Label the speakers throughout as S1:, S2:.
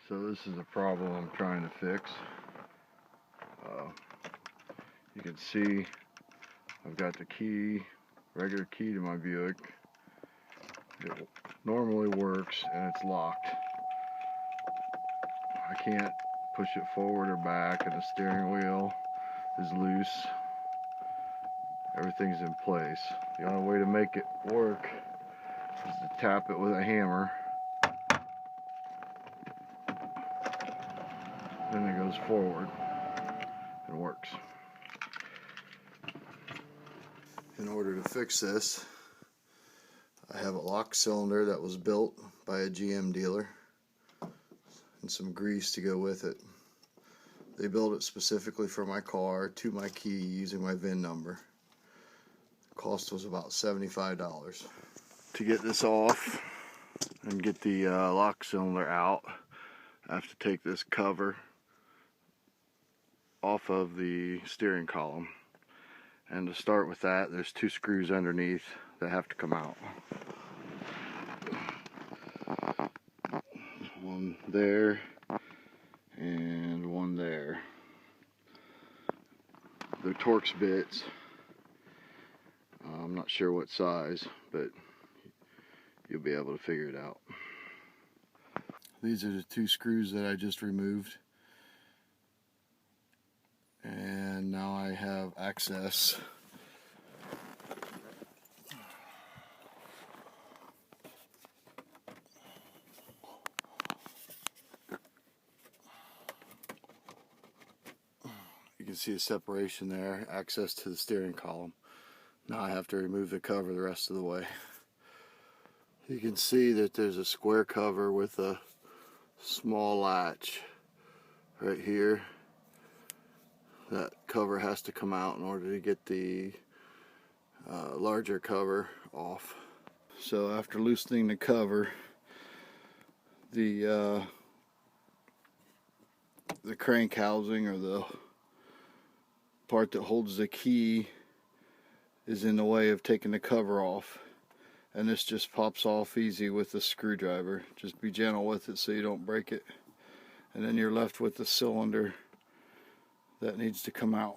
S1: So this is a problem I'm trying to fix. You can see I've got the key, regular key to my Buick. It normally works and it's locked. I can't push it forward or back, and the steering wheel is loose. Everything's in place. The only way to make it work is to tap it with a hammer. Then it goes forward and works. In order to fix this, I have a lock cylinder that was built by a GM dealer and some grease to go with it. They built it specifically for my car to my key using my VIN number. The cost was about $75. To get this off and get the lock cylinder out, I have to take this cover off of the steering column. And to start with that, there's 2 screws underneath that have to come out. One there and one there. They're Torx bits. I'm not sure what size, but you'll be able to figure it out. These are the 2 screws that I just removed. And now I have access you can see a separation there, access to the steering column. Now I have to remove the cover the rest of the way. You can see that there's a square cover with a small latch right here. That cover has to come out in order to get the larger cover off. So after loosening the cover, the crank housing, or the part that holds the key, is in the way of taking the cover off, and this just pops off easy with a screwdriver. Just be gentle with it so you don't break it, and then you're left with the cylinder that needs to come out.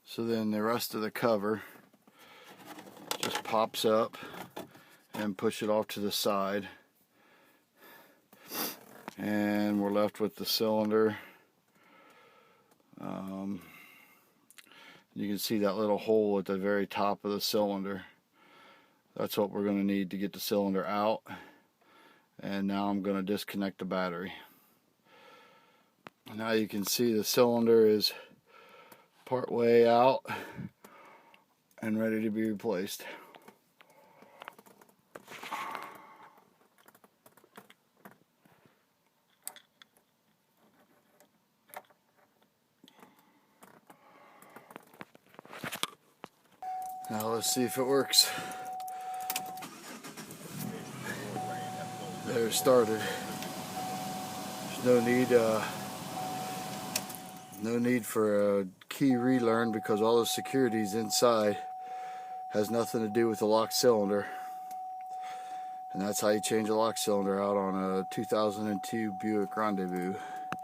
S1: So then the rest of the cover just pops up and push it off to the side, and we're left with the cylinder. You can see that little hole at the very top of the cylinder. That's what we're going to need to get the cylinder out. And now I'm going to disconnect the battery. Now you can see the cylinder is part way out and ready to be replaced. Now let's see if it works. There, it started. There's no need for a key relearn, because all the security's inside. Has nothing to do with the lock cylinder. And that's how you change a lock cylinder out on a 2002 Buick Rendezvous.